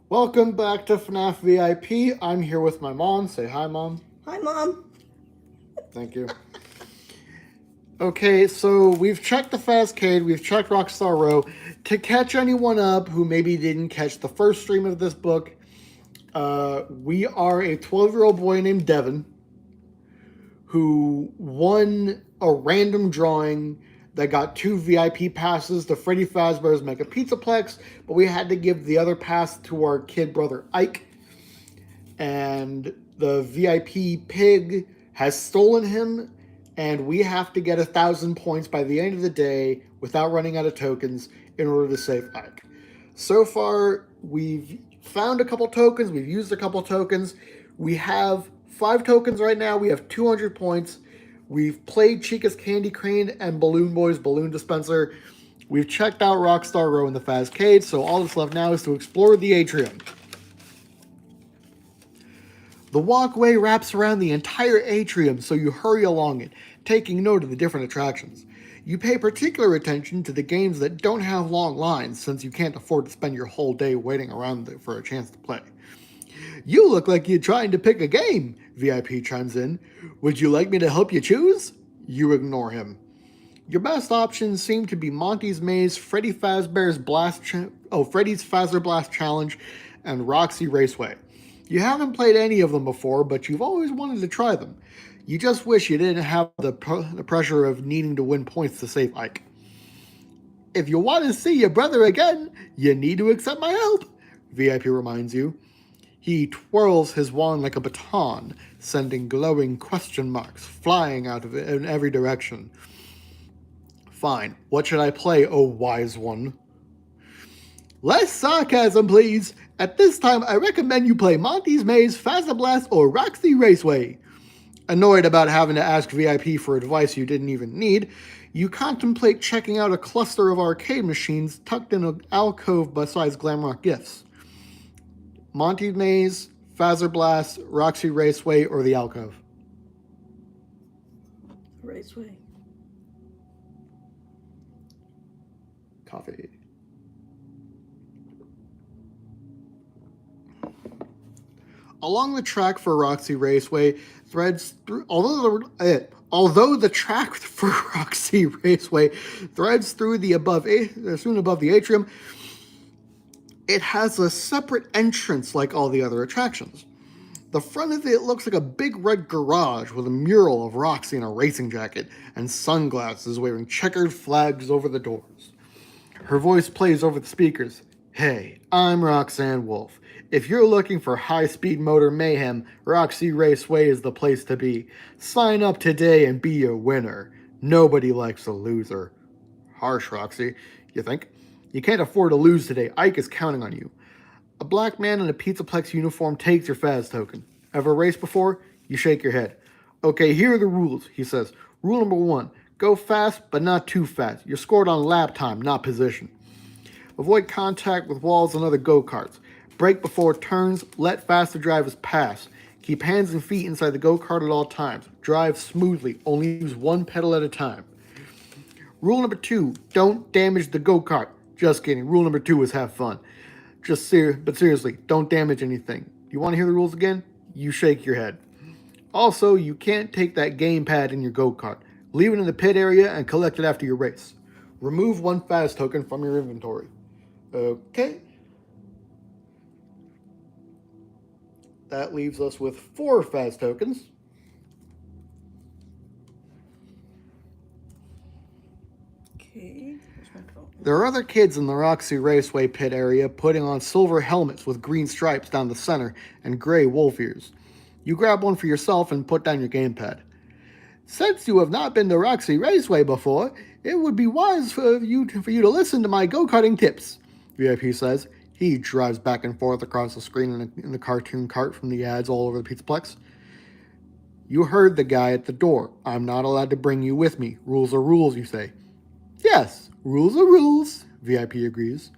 Welcome back to FNAF VIP. I'm here with my mom. Say hi, Mom. Hi, Mom. Thank you. Okay, so we've checked the Fazcade, we've checked Rockstar Row. To catch anyone up who maybe didn't catch the first stream of this book, we are a 12-year-old boy named Devin who won a random drawing that got 2 VIP passes to Freddy Fazbear's Mega Pizzaplex, but we had to give the other pass to our kid brother Ike. And the VIP pig has stolen him, and we have to get 1,000 points by the end of the day without running out of tokens in order to save Ike. So far, we've found a couple tokens, we've used a couple tokens. We have 5 tokens right now, we have 200 points. We've played Chica's Candy Crane and Balloon Boy's Balloon Dispenser. We've checked out Rockstar Row and the Fazcade, so all that's left now is to explore the atrium. The walkway wraps around the entire atrium, so you hurry along it, taking note of the different attractions. You pay particular attention to the games that don't have long lines, since you can't afford to spend your whole day waiting around for a chance to play. You look like you're trying to pick a game, VIP chimes in. Would you like me to help you choose? You ignore him. Your best options seem to be Monty's Maze, Freddy's Fazbear's Freddy's Fazbear Blast Challenge, and Roxy Raceway. You haven't played any of them before, but you've always wanted to try them. You just wish you didn't have the pressure of needing to win points to save Ike. If you want to see your brother again, you need to accept my help, VIP reminds you. He twirls his wand like a baton, sending glowing question marks flying out of it in every direction. Fine, what should I play, oh wise one? Less sarcasm, please. At this time, I recommend you play Monty's Maze, Blast, or Roxy Raceway. Annoyed about having to ask VIP for advice you didn't even need, you contemplate checking out a cluster of arcade machines tucked in an alcove beside Glamrock Gifts. Monty's Maze, Blast, Roxy Raceway, or the alcove? Raceway. Coffee. Along the track for Roxy Raceway threads through. Although the track for Roxy Raceway threads through soon above the atrium, it has a separate entrance like all the other attractions. The front of it looks like a big red garage with a mural of Roxy in a racing jacket and sunglasses waving checkered flags over the doors. Her voice plays over the speakers. Hey, I'm Roxanne Wolf. If you're looking for high-speed motor mayhem, Roxy Raceway is the place to be. Sign up today and be a winner. Nobody likes a loser. Harsh, Roxy, you think? You can't afford to lose today. Ike is counting on you. A black man in a Pizzaplex uniform takes your Faz token. Ever raced before? You shake your head. Okay, here are the rules, he says. Rule number 1, go fast, but not too fast. You're scored on lap time, not position. Avoid contact with walls and other go-karts. Brake before turns, let faster drivers pass. Keep hands and feet inside the go-kart at all times. Drive smoothly, only use one pedal at a time. Rule number 2, don't damage the go-kart. Just kidding, rule number 2 is have fun. But seriously, don't damage anything. You want to hear the rules again? You shake your head. Also, you can't take that gamepad in your go-kart. Leave it in the pit area and collect it after your race. Remove 1 Faz token from your inventory. Okay. That leaves us with 4 Faz tokens. Okay. There are other kids in the Roxy Raceway pit area putting on silver helmets with green stripes down the center and gray wolf ears. You grab one for yourself and put down your gamepad. Since you have not been to Roxy Raceway before, it would be wise for you to listen to my go-karting tips, VIP says. He drives back and forth across the screen in the cartoon cart from the ads all over the Pizzaplex. You heard the guy at the door. I'm not allowed to bring you with me. Rules are rules, you say. Yes, rules are rules, VIP agrees.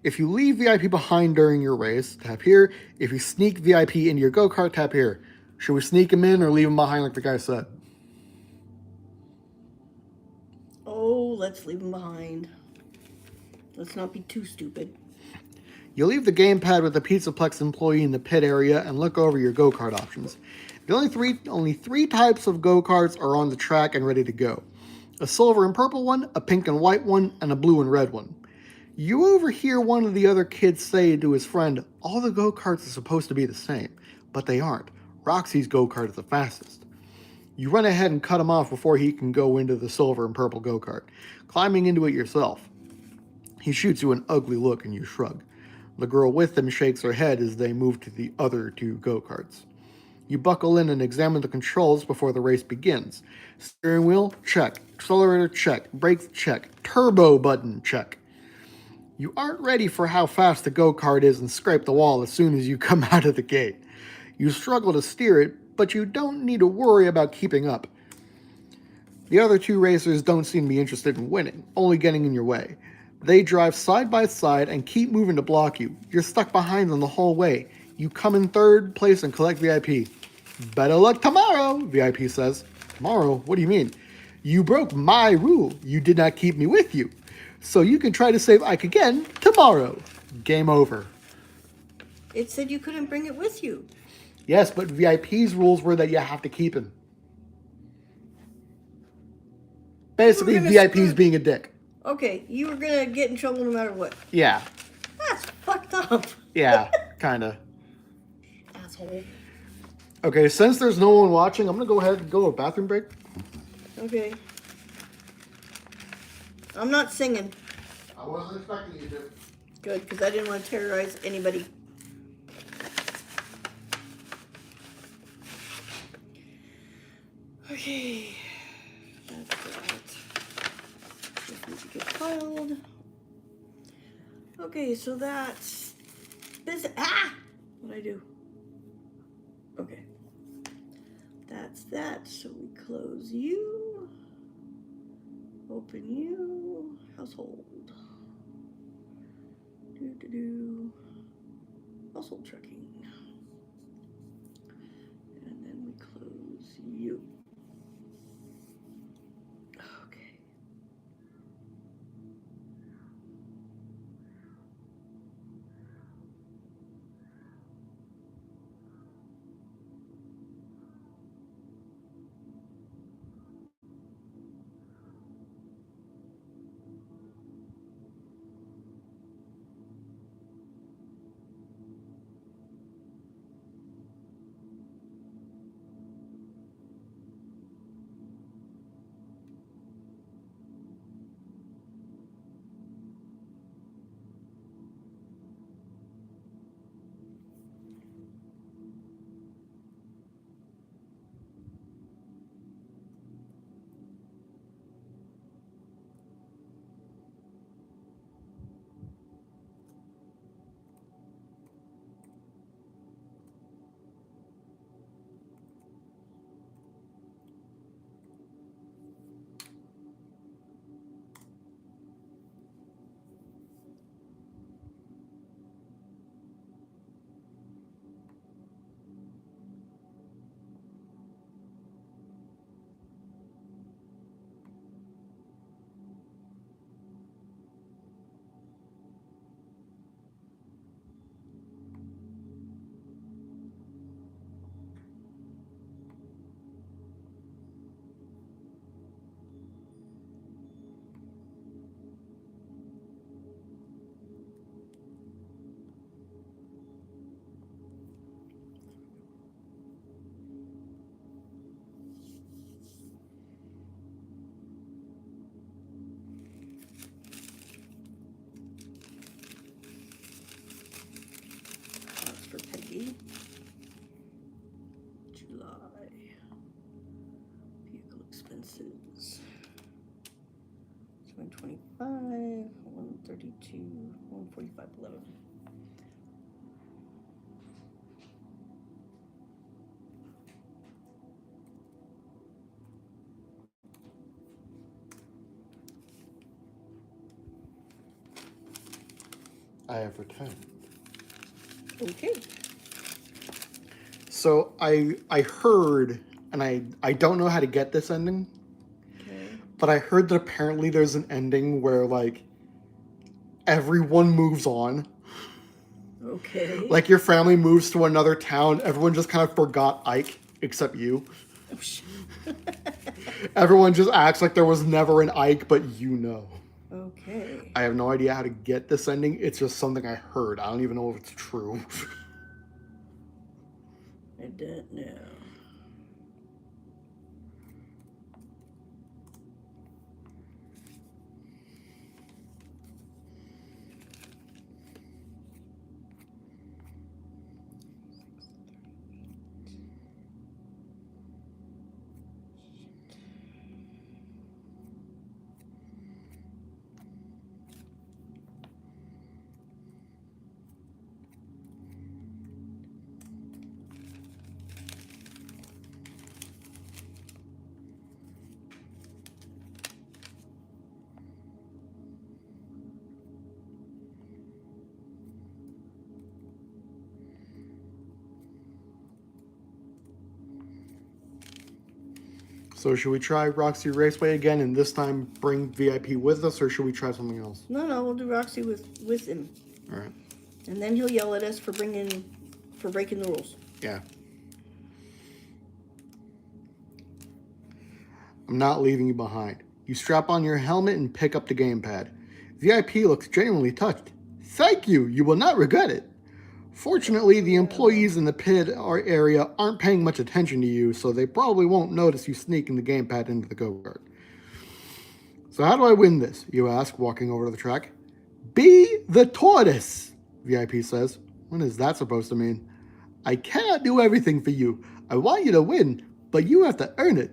If you leave VIP behind during your race, tap here. If you sneak VIP into your go-kart, tap here. Should we sneak him in or leave him behind like the guy said? Oh, let's leave him behind. Let's not be too stupid. You leave the gamepad with the Pizzaplex employee in the pit area and look over your go-kart options. The only three types of go-karts are on the track and ready to go. A silver and purple one, a pink and white one, and a blue and red one. You overhear one of the other kids say to his friend, all the go-karts are supposed to be the same, but they aren't. Roxy's go-kart is the fastest. You run ahead and cut him off before he can go into the silver and purple go-kart, climbing into it yourself. He shoots you an ugly look and you shrug. The girl with him shakes her head as they move to the other two go-karts. You buckle in and examine the controls before the race begins. Steering wheel, check. Accelerator, check. Brakes, check. Turbo button, check. You aren't ready for how fast the go-kart is and scrape the wall as soon as you come out of the gate. You struggle to steer it, but you don't need to worry about keeping up. The other two racers don't seem to be interested in winning, only getting in your way. They drive side by side and keep moving to block you. You're stuck behind them the whole way. You come in third place and collect VIP. Better luck tomorrow, VIP says. Tomorrow? What do you mean? You broke my rule. You did not keep me with you. So you can try to save Ike again tomorrow. Game over. It said you couldn't bring it with you. Yes, but VIP's rules were that you have to keep him. Basically, VIP's being a dick. Okay, you were gonna get in trouble no matter what. Yeah. That's fucked up. Yeah, kinda. Asshole. Okay, since there's no one watching, I'm gonna go ahead and go to a bathroom break. Okay. I'm not singing. I wasn't expecting you to. Good, because I didn't want to terrorize anybody. Okay. That's that. Just need to get filed. Okay, so that's this. Ah! What'd I do? Okay. That's that. So we close you. Open you. Household. Household trucking. And then we close you. Okay. That's for Peggy. July. Vehicle expenses. 725, 132, 145.11. I have returned. Okay. So I heard, and I don't know how to get this ending, Okay. but I heard that apparently there's an ending where like everyone moves on. Okay. Like your family moves to another town, everyone just kind of forgot Ike, except you. Oh, shit. Everyone just acts like there was never an Ike, but you know. Okay. I have no idea how to get this ending. It's just something I heard. I don't even know if it's true. I don't know. So should we try Roxy Raceway again and this time bring VIP with us, or should we try something else? No, we'll do Roxy with him. All right. And then he'll yell at us for breaking the rules. Yeah. I'm not leaving you behind. You strap on your helmet and pick up the gamepad. VIP looks genuinely touched. Thank you. You will not regret it. Fortunately, the employees in the pit area aren't paying much attention to you, so they probably won't notice you sneaking the gamepad into the go-kart. So how do I win this, you ask, walking over to the track. Be the tortoise, VIP says. What is that supposed to mean? I cannot do everything for you. I want you to win, but you have to earn it.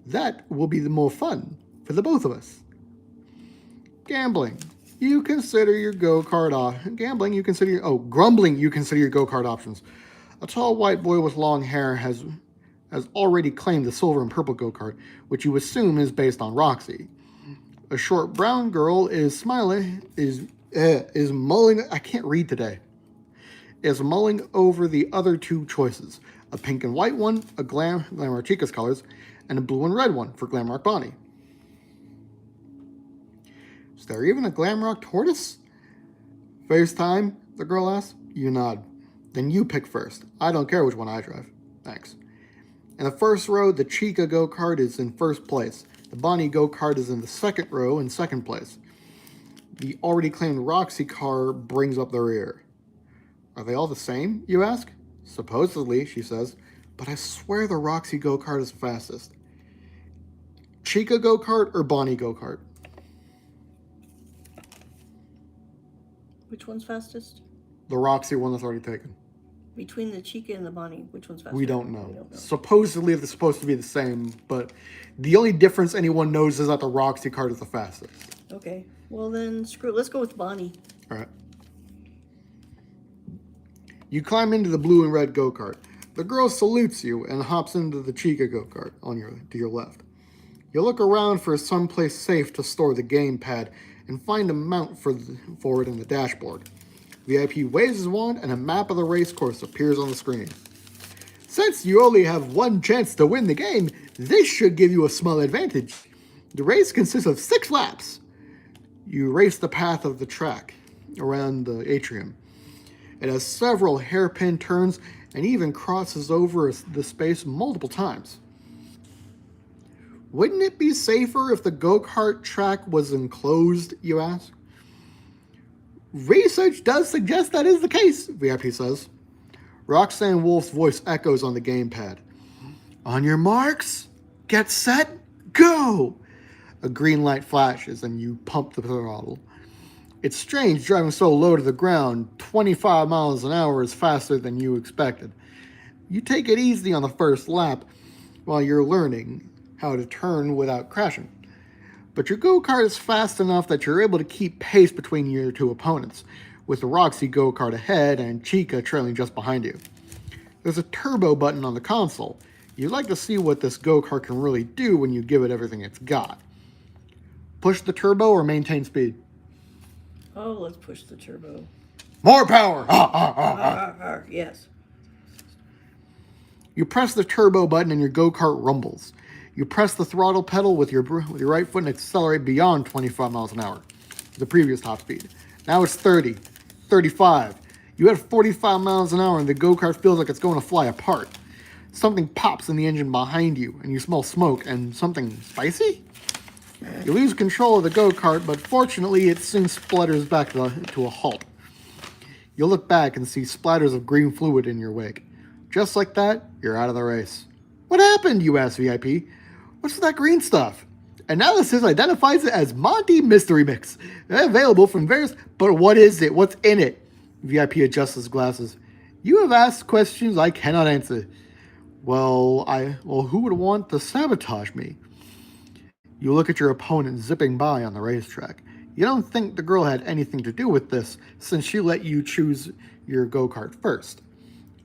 That will be the more fun for the both of us. Gambling. You consider your go-kart grumbling, you consider your go-kart options. A tall white boy with long hair has already claimed the silver and purple go-kart, which you assume is based on Roxy. A short brown girl is mulling over the other two choices. A pink and white one, a Glamour Chica's colors, and a blue and red one for Glamrock Bonnie. Is there even a Glamrock Tortoise? First time, the girl asks. You nod. Then you pick first. I don't care which one I drive. Thanks. In the first row, the Chica go-kart is in first place. The Bonnie go-kart is in the second row in second place. The already claimed Roxy car brings up the rear. Are they all the same, you ask? Supposedly, she says, but I swear the Roxy go-kart is fastest. Chica go-kart or Bonnie go-kart? Which one's fastest? The Roxy one that's already taken. Between the Chica and the Bonnie, which one's faster? We don't know. Supposedly they're supposed to be the same, but the only difference anyone knows is that the Roxy card is the fastest. Okay. Well then, screw it. Let's go with Bonnie. All right. You climb into the blue and red go-kart. The girl salutes you and hops into the Chica go-kart to your left. You look around for someplace safe to store the gamepad and find a mount for it in the dashboard. VIP waves his wand and a map of the race course appears on the screen. Since you only have one chance to win the game, this should give you a small advantage. The race consists of 6 laps. You race the path of the track around the atrium. It has several hairpin turns and even crosses over the space multiple times. Wouldn't it be safer if the go-kart track was enclosed, you ask? Research does suggest that is the case, VIP says. Roxanne Wolf's voice echoes on the gamepad. On your marks, get set, go! A green light flashes and you pump the throttle. It's strange driving so low to the ground. 25 miles an hour is faster than you expected. You take it easy on the first lap while you're learning how to turn without crashing. But your go-kart is fast enough that you're able to keep pace between your two opponents, with the Roxy go-kart ahead and Chica trailing just behind you. There's a turbo button on the console. You'd like to see what this go-kart can really do when you give it everything it's got. Push the turbo or maintain speed? Oh, let's push the turbo. More power! Yes. You press the turbo button and your go-kart rumbles. You press the throttle pedal with your right foot and accelerate beyond 25 miles an hour, the previous top speed. Now it's 30, 35. You hit 45 miles an hour and the go-kart feels like it's going to fly apart. Something pops in the engine behind you and you smell smoke and something spicy? You lose control of the go-kart, but fortunately it soon splutters back to a halt. You look back and see splatters of green fluid in your wake. Just like that, you're out of the race. What happened, you ask VIP? What's that green stuff? Analysis identifies it as Monty Mystery Mix. Available from various... But what is it? What's in it? VIP adjusts his glasses. You have asked questions I cannot answer. Well, who would want to sabotage me? You look at your opponent zipping by on the racetrack. You don't think the girl had anything to do with this, since she let you choose your go-kart first.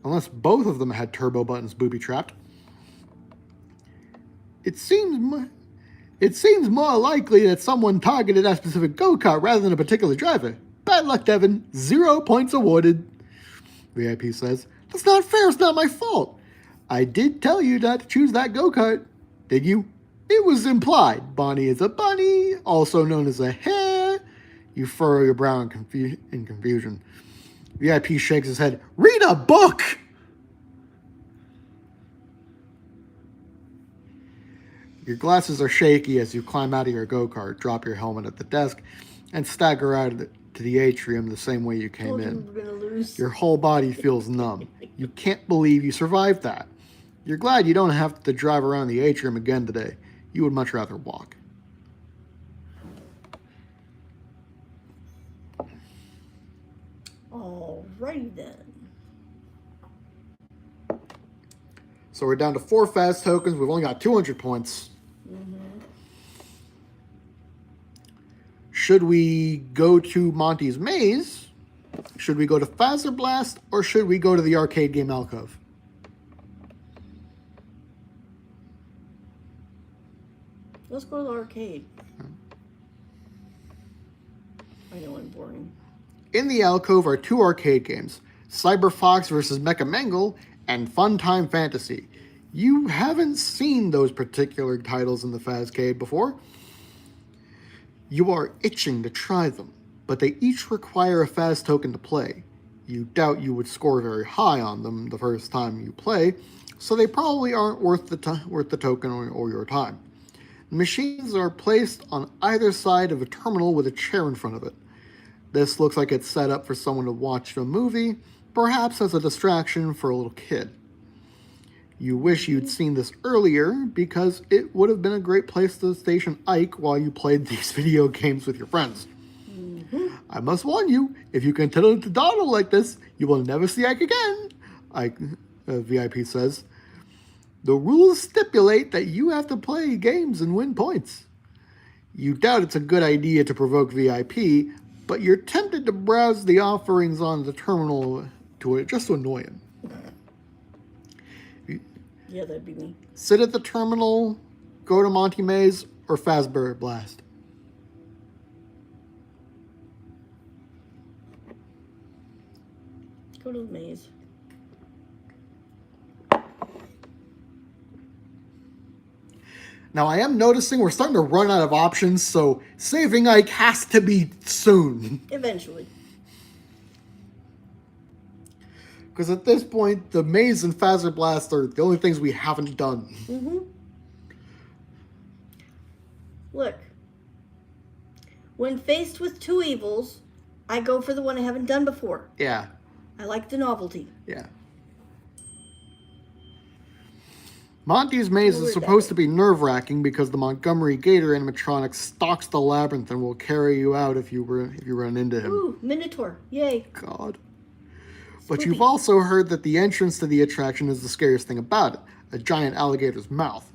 Unless both of them had turbo buttons booby-trapped. It seems more likely that someone targeted that specific go-kart rather than a particular driver. Bad luck, Devin. 0 points awarded. VIP says, That's not fair. It's not my fault. I did tell you not to choose that go-kart. Did you? It was implied. Bonnie is a bunny, also known as a hare. You furrow your brow in confusion. VIP shakes his head. Read a book! Your glasses are shaky as you climb out of your go-kart, drop your helmet at the desk, and stagger out to the atrium the same way you came in. We're gonna lose. Your whole body feels numb. You can't believe you survived that. You're glad you don't have to drive around the atrium again today. You would much rather walk. Alrighty then. So we're down to 4 fast tokens. We've only got 200 points. Should we go to Monty's Maze? Should we go to Phaser Blast? Or should we go to the arcade game Alcove? Let's go to the arcade. I know I'm boring. In the Alcove are 2 arcade games. Cyber Fox vs. Mecha Mangle and Fun Time Fantasy. You haven't seen those particular titles in the Fazcade before. You are itching to try them, but they each require a Faz token to play. You doubt you would score very high on them the first time you play, so they probably aren't worth the token or your time. The machines are placed on either side of a terminal with a chair in front of it. This looks like it's set up for someone to watch a movie, perhaps as a distraction for a little kid. You wish you'd seen this earlier, because it would have been a great place to station Ike while you played these video games with your friends. I must warn you, if you continue to dawdle like this, you will never see Ike again, VIP says. The rules stipulate that you have to play games and win points. You doubt it's a good idea to provoke VIP, but you're tempted to browse the offerings on the terminal just to annoy him. Yeah, that'd be me. Sit at the terminal, go to Monty Maze, or Fazbear Blast. Go to the maze. Now, I am noticing we're starting to run out of options, so saving Ike has to be soon. Eventually. Because at this point, the maze and Phaser Blast are the only things we haven't done. Look. When faced with 2 evils, I go for the one I haven't done before. Yeah. I like the novelty. Yeah. Monty's Maze is supposed to be nerve-wracking because the Montgomery Gator animatronic stalks the labyrinth and will carry you out if you run into him. Ooh, Minotaur. Yay. God. But you've also heard that the entrance to the attraction is the scariest thing about it, a giant alligator's mouth.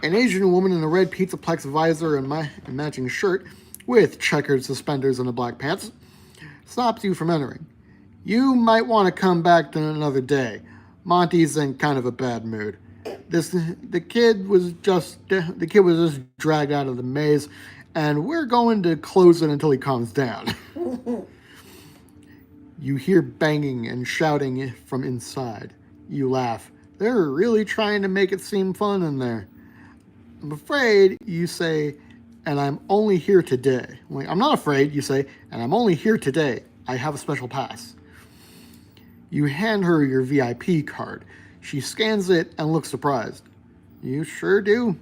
An Asian woman in a red Pizzaplex visor and matching shirt, with checkered suspenders and a black pants, stops you from entering. You might want to come back to another day. Monty's in kind of a bad mood. The kid was just dragged out of the maze, and we're going to close it until he calms down. You hear banging and shouting from inside. You laugh. They're really trying to make it seem fun in there. I'm afraid, you say, and I'm only here today. Wait, I'm not afraid, you say, and I'm only here today. I have a special pass. You hand her your VIP card. She scans it and looks surprised. You sure do.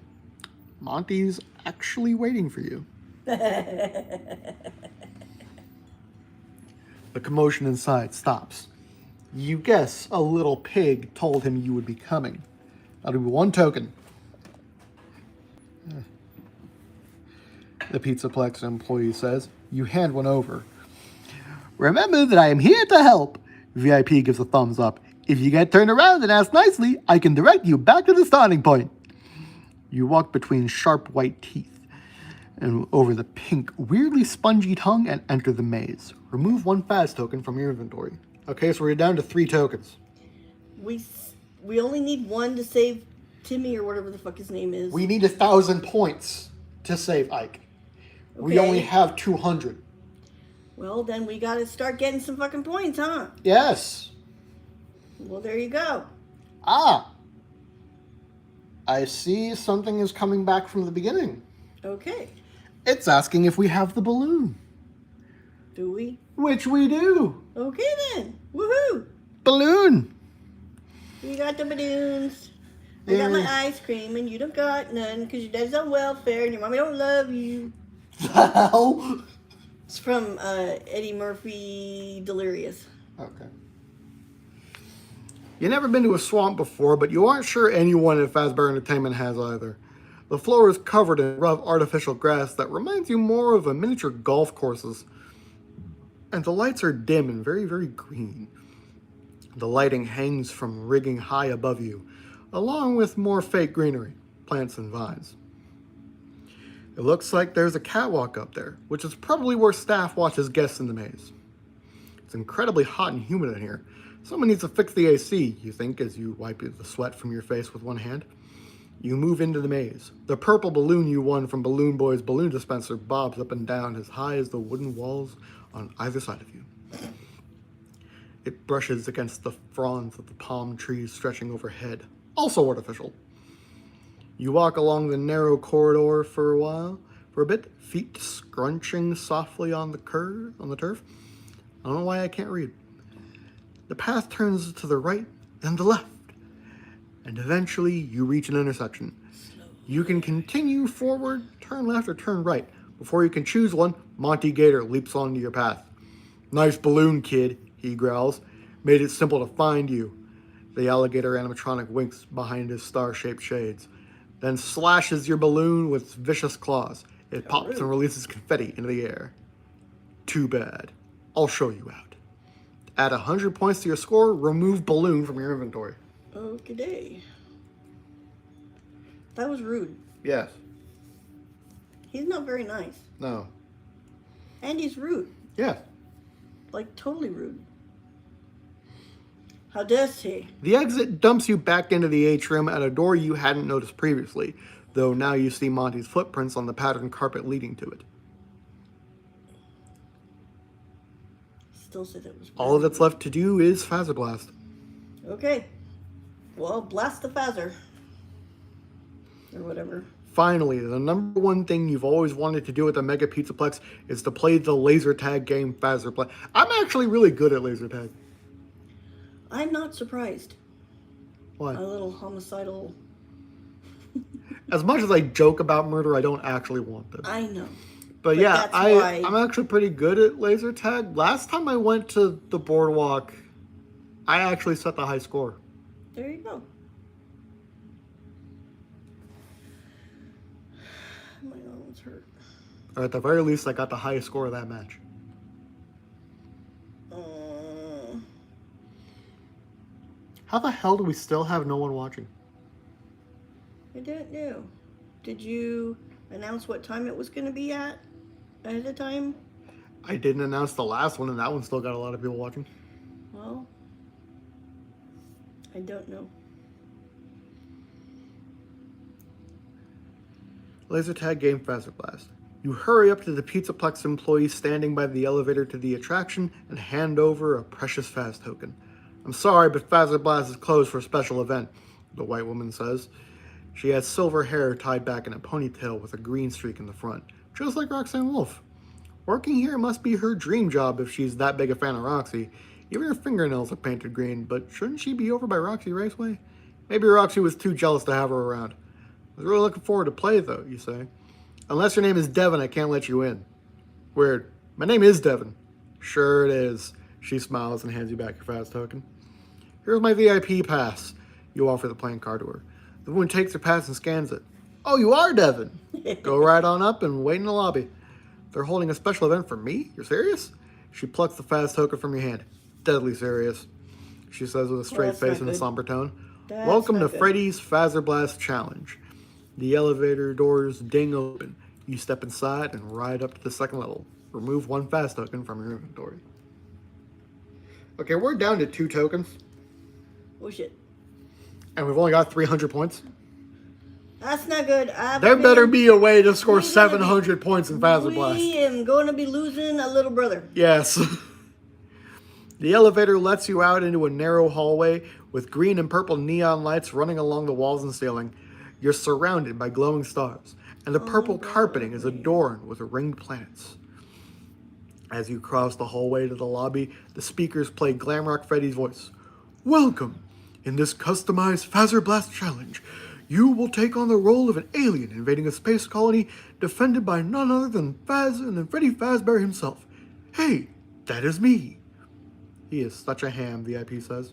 Monty's actually waiting for you. The commotion inside stops. You guess a little pig told him you would be coming. That'll be 1 token. The Pizzaplex employee says. You hand one over. Remember that I am here to help. VIP gives a thumbs up. If you get turned around and ask nicely, I can direct you back to the starting point. You walk between sharp white teeth and over the pink, weirdly spongy tongue and enter the maze. Remove 1 Faz token from your inventory. Okay, so we're down to 3 tokens. We only need 1 to save Timmy or whatever the fuck his name is. We need 1,000 points to save Ike. Okay. We only have 200. Well, then we gotta start getting some fucking points, huh? Yes. Well, there you go. Ah. I see something is coming back from the beginning. Okay. It's asking if we have the balloon. Do we? Which we do. Okay then. Woohoo. Balloon. We got the balloons. I got my ice cream and you don't got none because your dad's on welfare and your mommy don't love you. Hell? It's from Eddie Murphy Delirious. Okay. You've never been to a swamp before, but you aren't sure anyone at Fazbear Entertainment has either. The floor is covered in rough artificial grass that reminds you more of a miniature golf courses. And the lights are dim and very, very green. The lighting hangs from rigging high above you, along with more fake greenery, plants and vines. It looks like there's a catwalk up there, which is probably where staff watches guests in the maze. It's incredibly hot and humid in here. Someone needs to fix the AC, you think, as you wipe the sweat from your face with 1 hand. You move into the maze. The purple balloon you won from Balloon Boy's balloon dispenser bobs up and down as high as the wooden walls on either side of you. It brushes against the fronds of the palm trees stretching overhead, also artificial. You walk along the narrow corridor for a bit, feet scrunching softly on the turf. I don't know why I can't read. The path turns to the right and the left, and eventually you reach an intersection. You can continue forward, turn left, or turn right. Before you can choose one, Monty Gator leaps onto your path. Nice balloon, kid, he growls. Made it simple to find you. The alligator animatronic winks behind his star-shaped shades, then slashes your balloon with vicious claws. It pops and releases confetti into the air. Too bad. I'll show you out. Add 100 points to your score, remove balloon from your inventory. Okay. That was rude. Yes. He's not very nice. No. And he's rude. Yes. Like, totally rude. How does he? The exit dumps you back into the atrium at a door you hadn't noticed previously, though now you see Monty's footprints on the patterned carpet leading to it. Still say that was rude. All that's left to do is Phaser Blast. Okay. Well, blast the phaser. Or whatever. Finally, the number 1 thing you've always wanted to do at the Mega Pizzaplex is to play the laser tag game Phaser Blast. I'm actually really good at laser tag. I'm not surprised. Why? A little homicidal. As much as I joke about murder, I don't actually want them. I know. But yeah, I'm actually pretty good at laser tag. Last time I went to the boardwalk, I actually set the high score. There you go. My arms hurt. Or at the very least, I got the highest score of that match. How the hell do we still have no one watching? I don't know. Did you announce what time it was going to be at ahead of time? I didn't announce the last one, and that one still got a lot of people watching. Well, I don't know. Laser tag game Phaser Blast. You hurry up to the Pizzaplex employee standing by the elevator to the attraction and hand over a precious Faz token. I'm sorry, but Phaser Blast is closed for a special event, the white woman says. She has silver hair tied back in a ponytail with a green streak in the front, just like Roxanne Wolf. Working here must be her dream job if she's that big a fan of Roxy, Even her fingernails are painted green, but shouldn't she be over by Roxy Raceway? Maybe Roxy was too jealous to have her around. I was really looking forward to play, though, you say. Unless your name is Devin, I can't let you in. Weird. My name is Devin. Sure it is. She smiles and hands you back your fast token. Here's my VIP pass. You offer the playing card to her. The woman takes her pass and scans it. Oh, you are Devin. Go right on up and wait in the lobby. They're holding a special event for me? You're serious? She plucks the fast token from your hand. Deadly serious. She says with a straight face and a somber tone. Welcome to Freddy's Fazzer Blast Challenge. The elevator doors ding open. You step inside and ride up to the second level. Remove one fast token from your inventory. Okay, we're down to 2 tokens. Oh shit. And we've only got 300 points. That's not good. There better be a way to score 700 points in Fazzer Blast. We am going to be losing a little brother. Yes. The elevator lets you out into a narrow hallway with green and purple neon lights running along the walls and ceiling. You're surrounded by glowing stars, and the purple carpeting is adorned with ringed planets. As you cross the hallway to the lobby, the speakers play Glamrock Freddy's voice. Welcome! In this customized Fazzer Blast Challenge, you will take on the role of an alien invading a space colony defended by none other than Freddy Fazbear himself. Hey, that is me. He is such a ham, VIP says.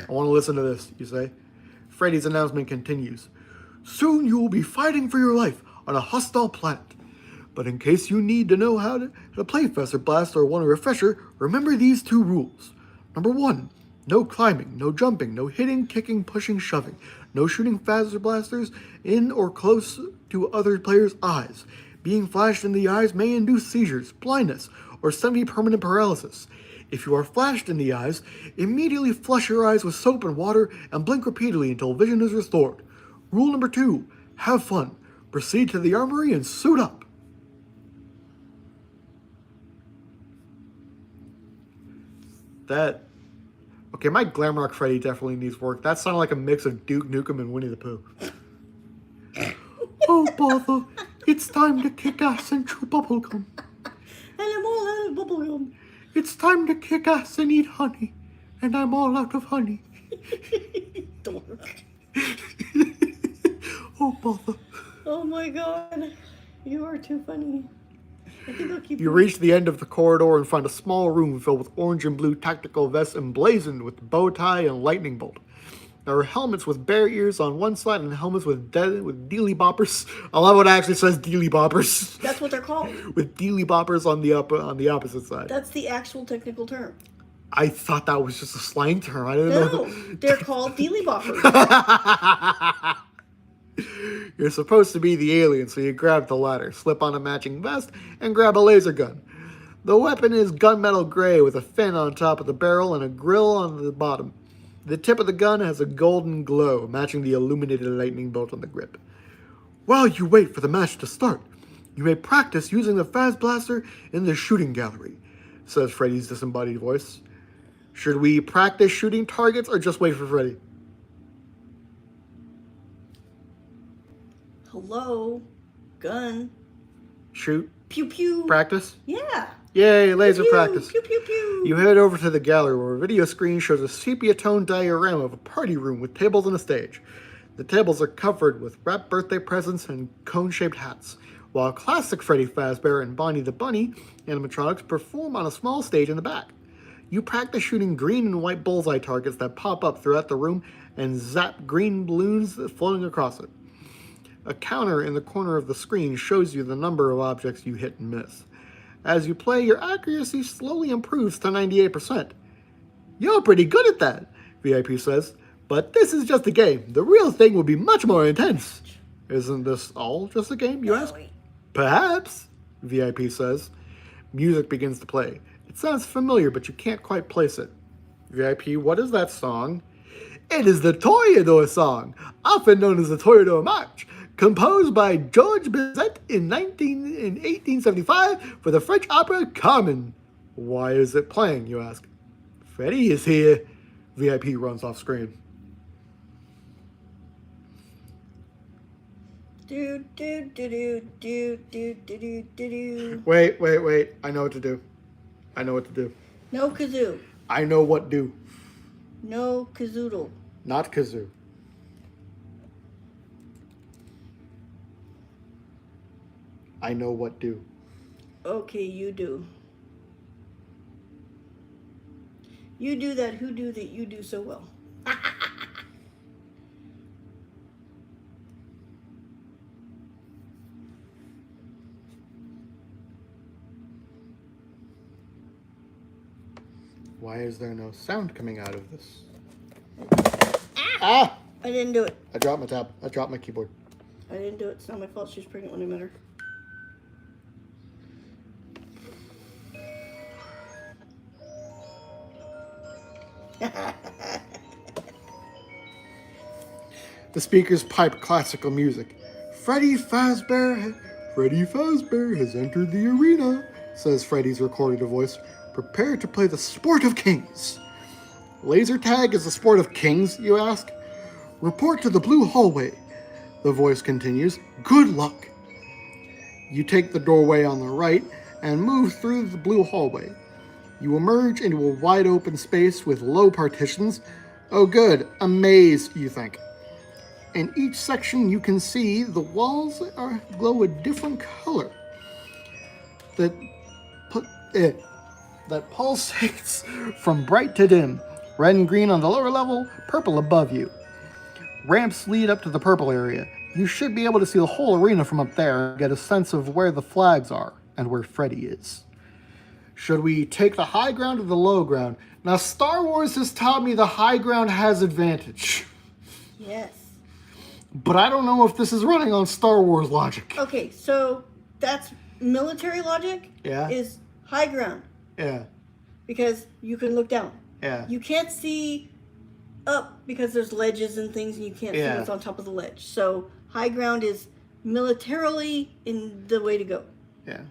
I want to listen to this, you say. Freddy's announcement continues. Soon you will be fighting for your life on a hostile planet. But in case you need to know how to play Fazzer Blast or want a refresher, remember these 2 rules. Number 1, no climbing, no jumping, no hitting, kicking, pushing, shoving. No shooting Fazzer Blasters in or close to other players' eyes. Being flashed in the eyes may induce seizures, blindness, or semi-permanent paralysis. If you are flashed in the eyes, immediately flush your eyes with soap and water and blink repeatedly until vision is restored. Rule number 2, have fun. Proceed to the armory and suit up. Okay, my Glamrock Freddy definitely needs work. That sounded like a mix of Duke Nukem and Winnie the Pooh. Oh, bother. It's time to kick ass and chew bubblegum. And I'm all out of bubblegum. It's time to kick ass and eat honey. And I'm all out of honey. Dork. Oh, bother. Oh my god. You are too funny. I think I'll keep You reach the end of the corridor and find a small room filled with orange and blue tactical vests emblazoned with bow tie and lightning bolt. There are helmets with bear ears on one side and helmets with dealy boppers. I love what it actually says dealy boppers. That's what they're called. With dealy boppers on the opposite side. That's the actual technical term. I thought that was just a slang term. I didn't know. No, they're called dealy boppers. You're supposed to be the alien, so you grab the ladder, slip on a matching vest, and grab a laser gun. The weapon is gunmetal gray with a fin on top of the barrel and a grill on the bottom. The tip of the gun has a golden glow, matching the illuminated lightning bolt on the grip. While you wait for the match to start, you may practice using the Faz Blaster in the shooting gallery, says Freddy's disembodied voice. Should we practice shooting targets or just wait for Freddy? Hello? Gun. Shoot. Pew pew. Practice? Yeah. Yay, laser pew, practice. Pew pew pew. You head over to the gallery where a video screen shows a sepia-toned diorama of a party room with tables and a stage. The tables are covered with wrapped birthday presents and cone-shaped hats, while classic Freddy Fazbear and Bonnie the Bunny animatronics perform on a small stage in the back. You practice shooting green and white bullseye targets that pop up throughout the room and zap green balloons floating across it. A counter in the corner of the screen shows you the number of objects you hit and miss. As you play, your accuracy slowly improves to 98%. You're pretty good at that, VIP says. But this is just a game. The real thing will be much more intense. Isn't this all just a game, you ask? Perhaps, VIP says. Music begins to play. It sounds familiar, but you can't quite place it. VIP, what is that song? It is the Toreador song, often known as the Toreador March, composed by Georges Bizet in 1875 for the French opera Carmen. Why is it playing, you ask? Freddy is here. VIP runs off screen. Do do do do do do do do do. Wait. I know what to do. No kazoo. I know what do. No kazoodle. Not kazoo. I know what do. Okay, you do. You do that hoodoo that you do so well. Why is there no sound coming out of this? Ah! I didn't do it. I dropped my tab. I dropped my keyboard. I didn't do it. It's not my fault. She's pregnant when I met her. The speakers pipe classical music. Freddy Fazbear has entered the arena, says Freddy's recorded voice. Prepare to play the sport of kings. Laser tag is the sport of kings, you ask? Report to the blue hallway. The voice continues. Good luck. You take the doorway on the right and move through the blue hallway. You emerge into a wide open space with low partitions. Oh good, a maze, you think. In each section you can see the walls glow a different color that pulsates from bright to dim. Red and green on the lower level, purple above you. Ramps lead up to the purple area. You should be able to see the whole arena from up there and get a sense of where the flags are and where Freddy is. Should we take the high ground or the low ground? Now, Star Wars has taught me the high ground has advantage. Yes. But I don't know if this is running on Star Wars logic. Okay, so that's military logic. Yeah. Is high ground. Yeah. Because you can look down. Yeah. You can't see up because there's ledges and things and you can't see what's on top of the ledge. So high ground is militarily in the way to go. Yeah.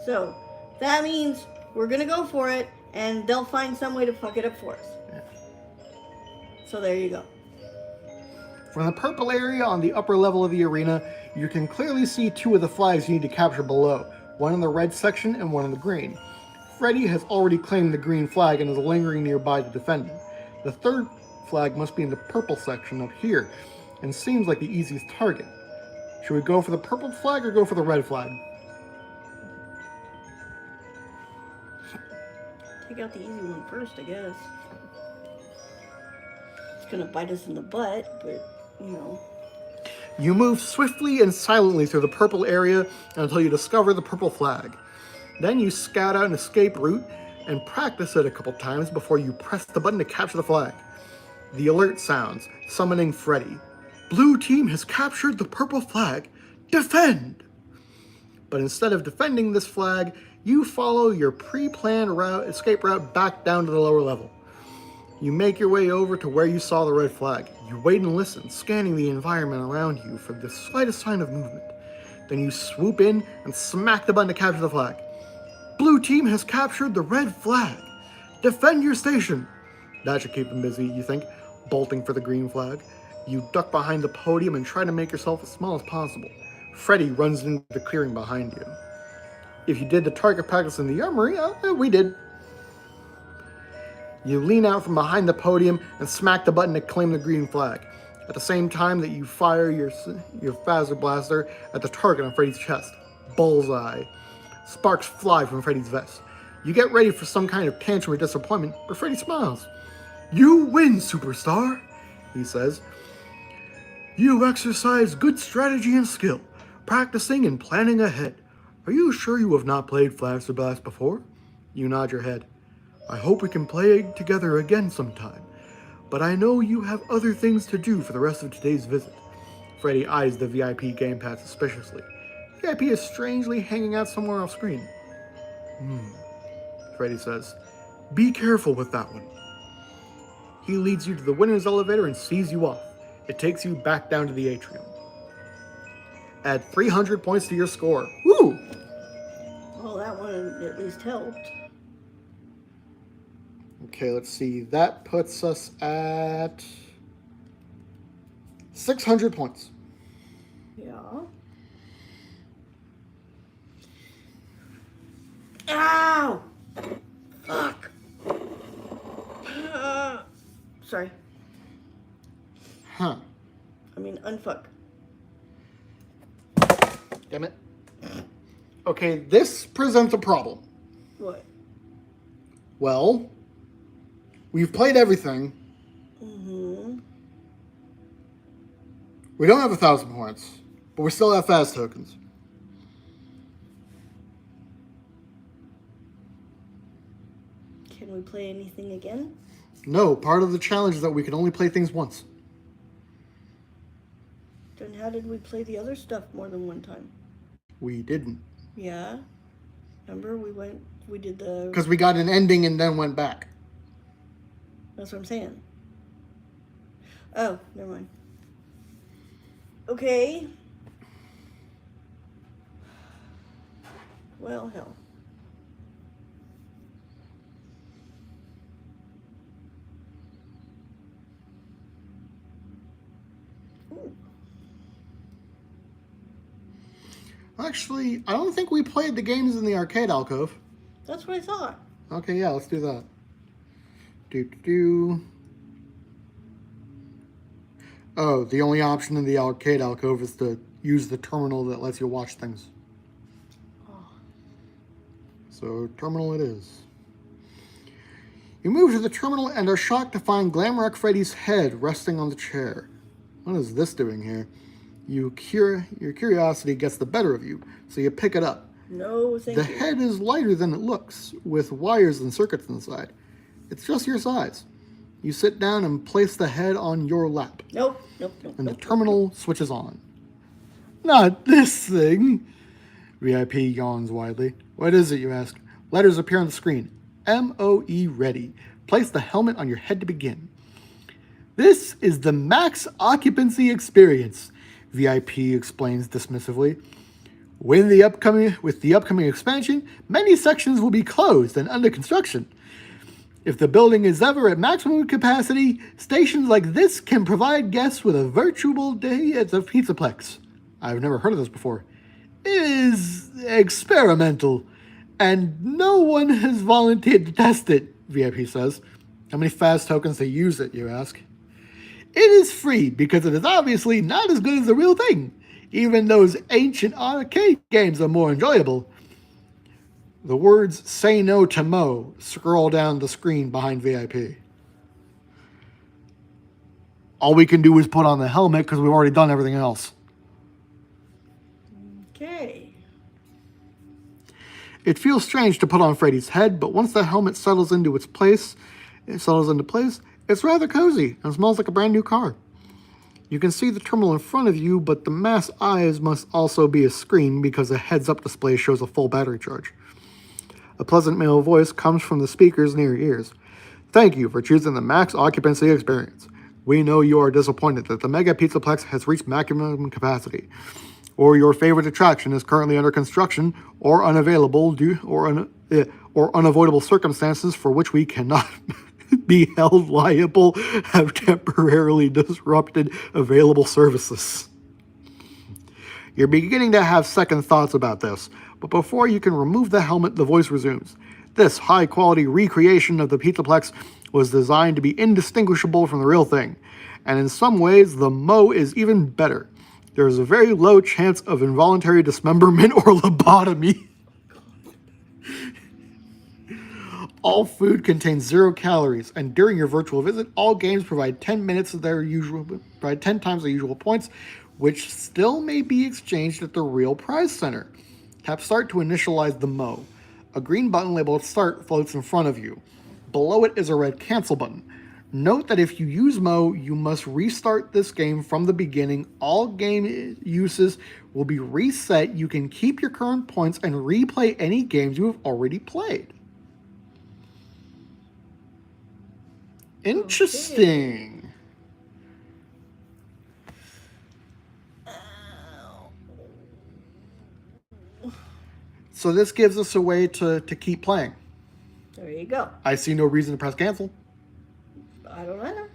So that means we're going to go for it and they'll find some way to fuck it up for us. Yeah. So there you go. From the purple area on the upper level of the arena, you can clearly see two of the flags you need to capture below, one in the red section and one in the green. Freddy has already claimed the green flag and is lingering nearby to defend it. The third flag must be in the purple section up here, and seems like the easiest target. Should we go for the purple flag or go for the red flag? Take out the easy one first, I guess. It's gonna bite us in the butt, but, you know. You move swiftly and silently through the purple area until you discover the purple flag. Then you scout out an escape route and practice it a couple times before you press the button to capture the flag. The alert sounds, summoning Freddy. Blue team has captured the purple flag. Defend! But instead of defending this flag, you follow your pre-planned escape route back down to the lower level. You make your way over to where you saw the red flag. You wait and listen, scanning the environment around you for the slightest sign of movement. Then you swoop in and smack the button to capture the flag. Blue team has captured the red flag. Defend your station. That should keep them busy, you think, bolting for the green flag. You duck behind the podium and try to make yourself as small as possible. Freddy runs into the clearing behind you. If you did the target practice in the armory, we did. You lean out from behind the podium and smack the button to claim the green flag, at the same time that you fire your phaser blaster at the target on Freddy's chest. Bullseye. Sparks fly from Freddy's vest. You get ready for some kind of tantrum or disappointment, but Freddy smiles. You win, superstar, he says. You exercise good strategy and skill, practicing and planning ahead. Are you sure you have not played Flash or Blast before? You nod your head. I hope we can play together again sometime, but I know you have other things to do for the rest of today's visit. Freddy eyes the VIP gamepad suspiciously. VIP is strangely hanging out somewhere off screen. Freddy says, be careful with that one. He leads you to the winner's elevator and sees you off. It takes you back down to the atrium. Add 300 points to your score. Woo! Well, that one at least helped. Okay, let's see. That puts us at 600 points. Yeah. Ow! Fuck. Sorry. Huh. I mean, unfuck. Damn it. Okay, this presents a problem. What? Well, we've played everything. Mm-hmm. We don't have 1,000 points, but we still have fast tokens. Can we play anything again? No, part of the challenge is that we can only play things once. Then how did we play the other stuff more than one time? We didn't. Yeah. Remember, we did the... Because we got an ending and then went back. That's what I'm saying. Oh, never mind. Okay. Well, hell. Ooh. Actually, I don't think we played the games in the arcade alcove. That's what I thought. Okay, yeah, let's do that. Do. Oh, the only option in the arcade alcove is to use the terminal that lets you watch things. Oh. So, terminal it is. You move to the terminal and are shocked to find Glamrock Freddy's head resting on the chair. What is this doing here? Your curiosity gets the better of you, so you pick it up. No, thank you. The head is lighter than it looks, with wires and circuits inside. It's just your size. You sit down and place the head on your lap. Nope. And the terminal switches on. Not this thing. VIP yawns widely. What is it, you ask? Letters appear on the screen. MOE ready. Place the helmet on your head to begin. This is the max occupancy experience, VIP explains dismissively. With the upcoming expansion, many sections will be closed and under construction. If the building is ever at maximum capacity, stations like this can provide guests with a virtual day at the Pizzaplex. I've never heard of this before. It is experimental, and no one has volunteered to test it, VIP says. How many fast tokens to use it, you ask? It is free because it is obviously not as good as the real thing. Even those ancient arcade games are more enjoyable. The words "Say No to Mo" scroll down the screen behind VIP. All we can do is put on the helmet because we've already done everything else. Okay. It feels strange to put on Freddy's head, but once the helmet settles into place, it's rather cozy and smells like a brand new car. You can see the terminal in front of you, but the mass eyes must also be a screen because the heads-up display shows a full battery charge. A pleasant male voice comes from the speakers near your ears. Thank you for choosing the max occupancy experience. We know you are disappointed that the Mega Pizzaplex has reached maximum capacity, or your favorite attraction is currently under construction or unavailable or unavoidable circumstances for which we cannot be held liable have temporarily disrupted available services. You're beginning to have second thoughts about this, but before you can remove the helmet, the voice resumes. This high-quality recreation of the Pizzaplex was designed to be indistinguishable from the real thing, and in some ways, the Mo is even better. There is a very low chance of involuntary dismemberment or lobotomy. All food contains 0 calories, and during your virtual visit, all games provide 10 times their usual points, which still may be exchanged at the real prize center. Tap Start to initialize the Mo. A green button labeled Start floats in front of you. Below it is a red Cancel button. Note that if you use Mo, you must restart this game from the beginning. All game uses will be reset. You can keep your current points and replay any games you have already played. Interesting. So this gives us a way to keep playing. There you go. I see no reason to press cancel. I don't know.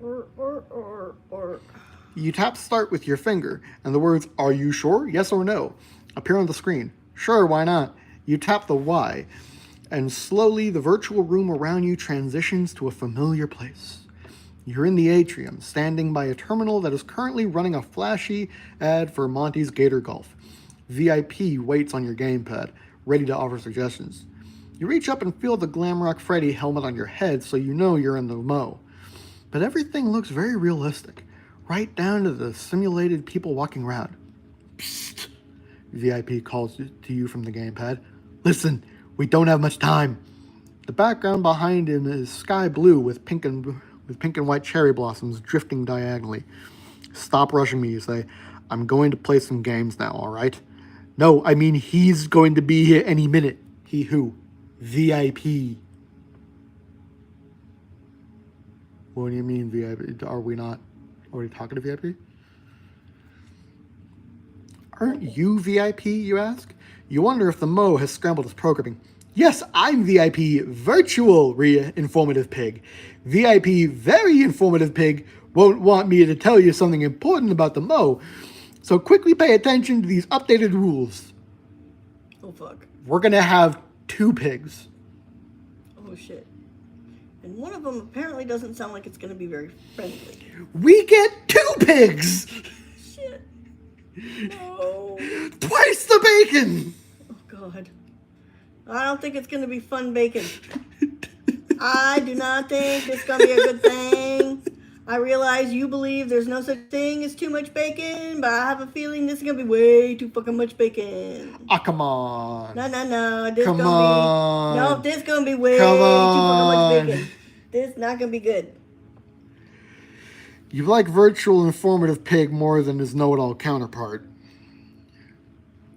Or. You tap Start with your finger, and the words "Are you sure? Yes or no?" appear on the screen. Sure, why not? You tap the Y, and slowly the virtual room around you transitions to a familiar place. You're in the atrium, standing by a terminal that is currently running a flashy ad for Monty's Gator Golf. VIP waits on your gamepad, ready to offer suggestions. You reach up and feel the Glamrock Freddy helmet on your head, so you know you're in the mo. But everything looks very realistic, right down to the simulated people walking around. Psst! VIP calls to you from the gamepad. Listen, we don't have much time. The background behind him is sky blue with pink and white cherry blossoms drifting diagonally. Stop rushing me, you say. I'm going to play some games now, all right? No, I mean he's going to be here any minute. He who? VIP. What do you mean VIP? Are we not already talking to VIP? Aren't you VIP, you ask? You wonder if the Mo has scrambled his programming. Yes, I'm VIP, virtual informative pig. VIP, very informative pig, won't want me to tell you something important about the Mo. So quickly pay attention to these updated rules. Oh, fuck. We're going to have 2 pigs. Oh, shit. And one of them apparently doesn't sound like it's going to be very friendly. We get 2 pigs! Shit. No. Twice the bacon! Oh, God. I don't think it's going to be fun bacon. I do not think it's going to be a good thing. I realize you believe there's no such thing as too much bacon, but I have a feeling this is going to be way too fucking much bacon. Ah, come on. No. This Come gonna on. be, no, this going to be way Come too on. fucking much bacon. This not going to be good. You like virtual informative pig more than his know-it-all counterpart.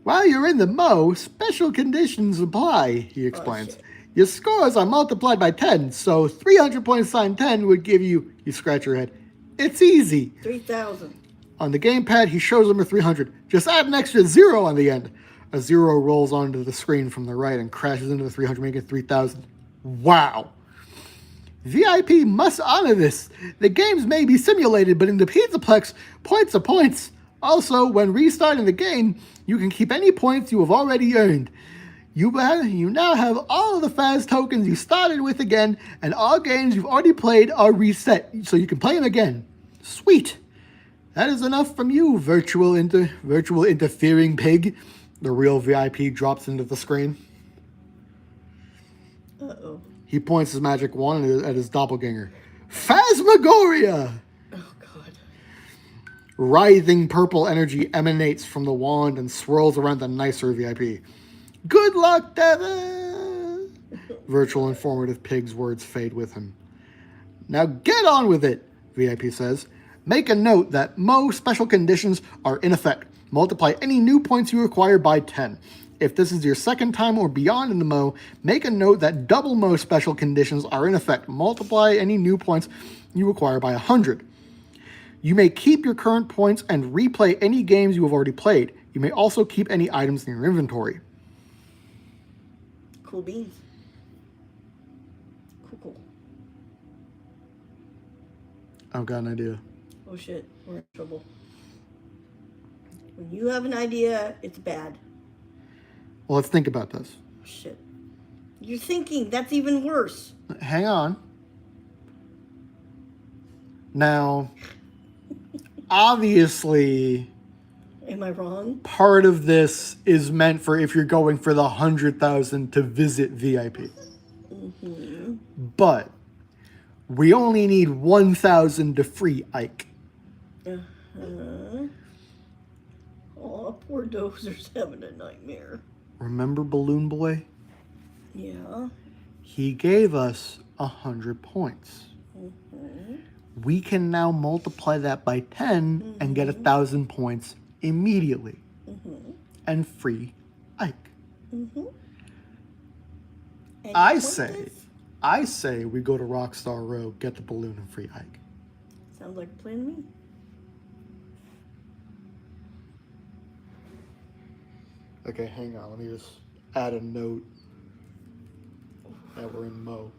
While you're in the Mo, special conditions apply, he explains. Oh, your scores are multiplied by 10, so 300 points times 10 would give you scratch your head. It's easy. 3,000. On the gamepad, he shows him a 300. Just add an extra 0 on the end. A 0 rolls onto the screen from the right and crashes into the 300, making it 3,000. Wow. VIP must honor this. The games may be simulated, but in the Pizzaplex, points are points. Also, when restarting the game, you can keep any points you have already earned. You now have all of the fast tokens you started with again, and all games you've already played are reset, so you can play them again. Sweet. That is enough from you, virtual interfering pig. The real VIP drops into the screen. Uh-oh. He points his magic wand at his doppelganger. Phasmagoria! Oh, God. Writhing purple energy emanates from the wand and swirls around the nicer VIP. Good luck, Devin! Virtual informative pig's words fade with him. Now get on with it, VIP says. Make a note that Mo special conditions are in effect. Multiply any new points you acquire by 10. If this is your second time or beyond in the Mo, make a note that double Mo special conditions are in effect. Multiply any new points you acquire by 100. You may keep your current points and replay any games you have already played. You may also keep any items in your inventory. Cool beans. Cool. I've got an idea. Oh, shit. We're in trouble. When you have an idea, it's bad. Well, let's think about this. Shit. You're thinking. That's even worse. Hang on. Now, obviously, Am I wrong? part of this is meant for if you're going for the 100,000 to visit VIP. Mm-hmm. But we only need 1,000 to free Ike. Uh-huh. Oh, poor Dozer's having a nightmare. Remember Balloon Boy? Yeah. He gave us 100 points. Mm-hmm. We can now multiply that by 10 and get 1,000 points immediately. Mm-hmm. And free Ike. Mm-hmm. I say we go to Rockstar Row, get the balloon and free Ike. Sounds like a plan to me. Okay, hang on. Let me just add a note that we're in Mo.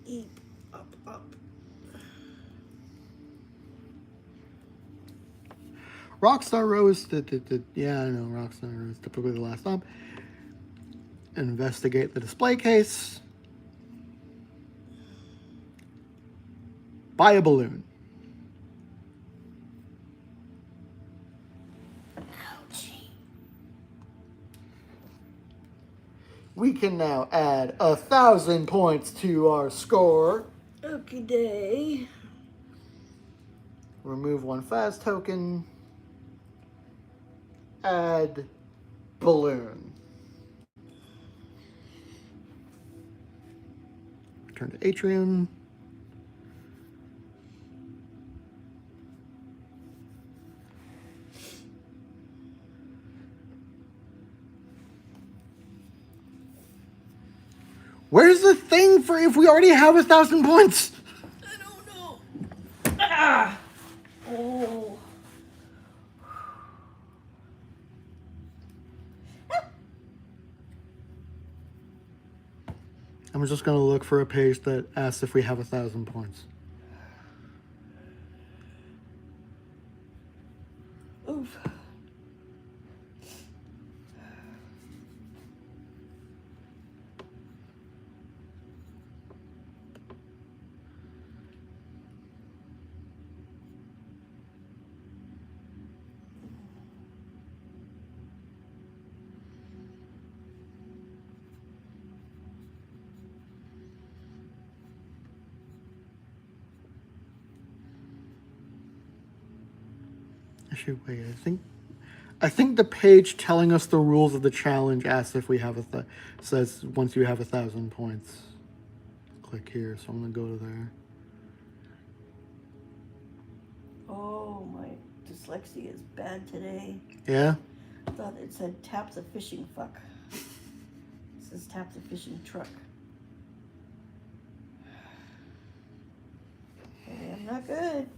Eep, up. Rockstar Rose. Yeah, I know. Rockstar Rose. Typically the last stop. Investigate the display case. Buy a balloon. Ouchie. We can now add 1,000 points to our score. Okie day. Remove one fast token. Add balloon. Return to Atrium. Where's the thing for if we already have 1,000 points? I don't know. Ah! Oh. I'm just going to look for a page that asks if we have 1,000 points. Oof. Actually, wait, I think the page telling us the rules of the challenge asks if we have says once you have 1,000 points. Click here, so I'm gonna go to there. Oh, my dyslexia is bad today. Yeah? I thought it said tap the fishing fuck. It says tap the fishing truck. Okay, I'm not good.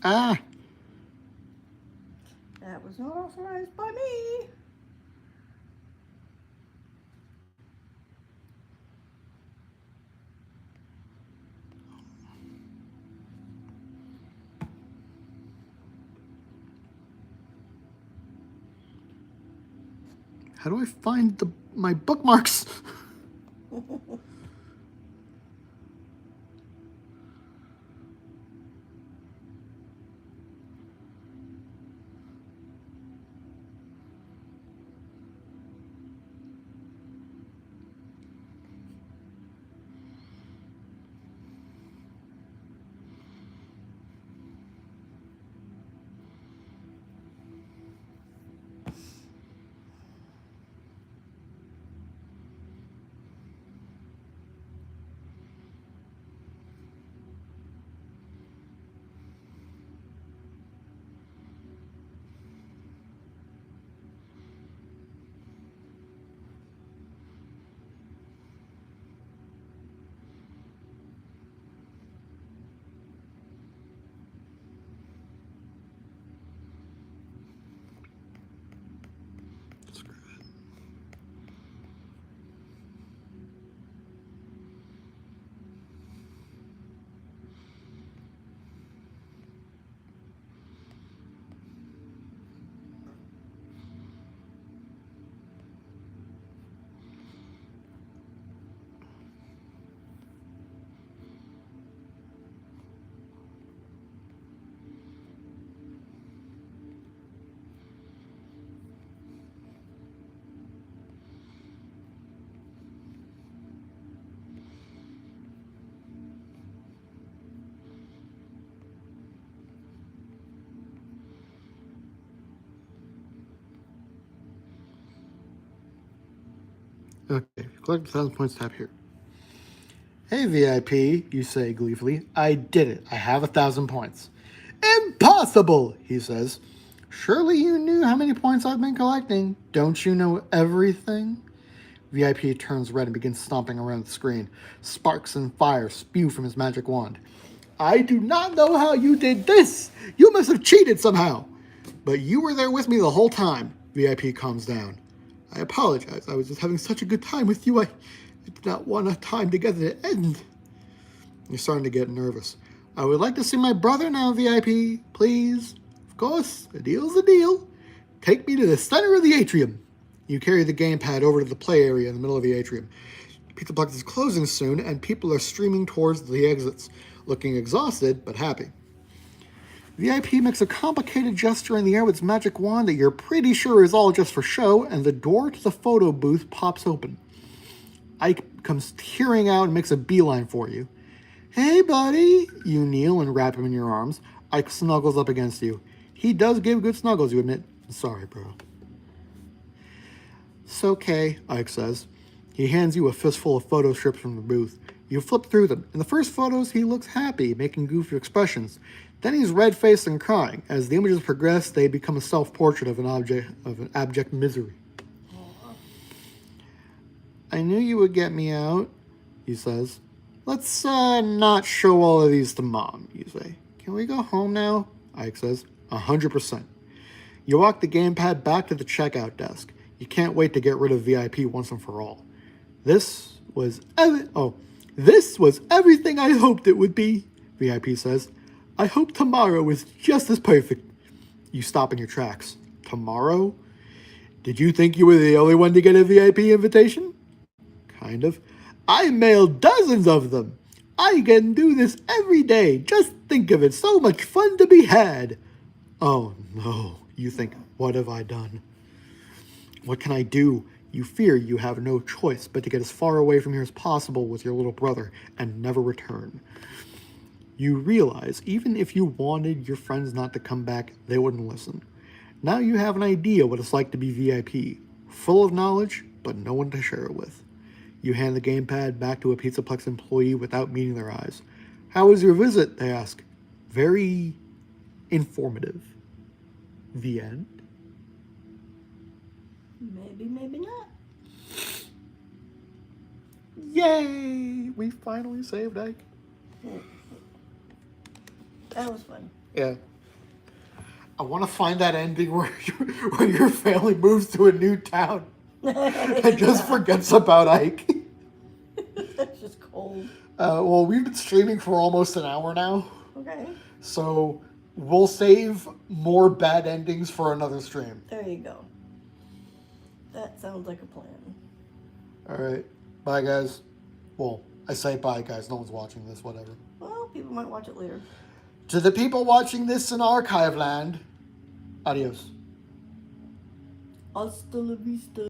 Ah! That was not authorized by me. How do I find my bookmarks? Screw it. Okay, collect 1,000 points, tap here. Hey VIP, you say gleefully. I did it. I have 1,000 points. Impossible, he says. Surely you knew how many points I've been collecting. Don't you know everything? VIP turns red and begins stomping around the screen. Sparks and fire spew from his magic wand. I do not know how you did this. You must have cheated somehow. But you were there with me the whole time. VIP calms down. I apologize. I was just having such a good time with you. I did not want our time together to end. You're starting to get nervous. I would like to see my brother now, VIP. Please. Of course, a deal's a deal. Take me to the center of the atrium. You carry the gamepad over to the play area in the middle of the atrium. Pizza Plex is closing soon, and people are streaming towards the exits, looking exhausted but happy. VIP makes a complicated gesture in the air with its magic wand that you're pretty sure is all just for show, and the door to the photo booth pops open. Ike comes tearing out and makes a beeline for you. Hey, buddy! You kneel and wrap him in your arms. Ike snuggles up against you. He does give good snuggles, you admit. Sorry, bro. It's okay, Ike says. He hands you a fistful of photo strips from the booth. You flip through them. In the first photos, he looks happy, making goofy expressions. Then he's red-faced and crying. As the images progress, they become a self-portrait of an abject misery. I knew you would get me out, he says. Let's not show all of these to Mom, you say. Can we go home now? Ike says. 100%. You walk the gamepad back to the checkout desk. You can't wait to get rid of VIP once and for all. This was everything I hoped it would be, VIP says. I hope tomorrow is just as perfect. You stop in your tracks. Tomorrow? Did you think you were the only one to get a VIP invitation? Kind of. I mailed dozens of them. I can do this every day. Just think of it. So much fun to be had. Oh no, you think, what have I done? What can I do? You fear you have no choice but to get as far away from here as possible with your little brother and never return. You realize even if you wanted your friends not to come back, they wouldn't listen. Now you have an idea what it's like to be VIP, full of knowledge, but no one to share it with. You hand the gamepad back to a Pizza Plex employee without meeting their eyes. How was your visit? They ask. Very informative. The end. Maybe, maybe not. Yay! We finally saved Ike. That was fun. Yeah. I want to find that ending where your family moves to a new town and just forgets about Ike. That's just cold. Well, we've been streaming for almost an hour now. Okay. So we'll save more bad endings for another stream. There you go. That sounds like a plan. All right. Bye, guys. Well, I say bye, guys. No one's watching this, whatever. Well, people might watch it later. To the people watching this in archive land, adios. Hasta la vista.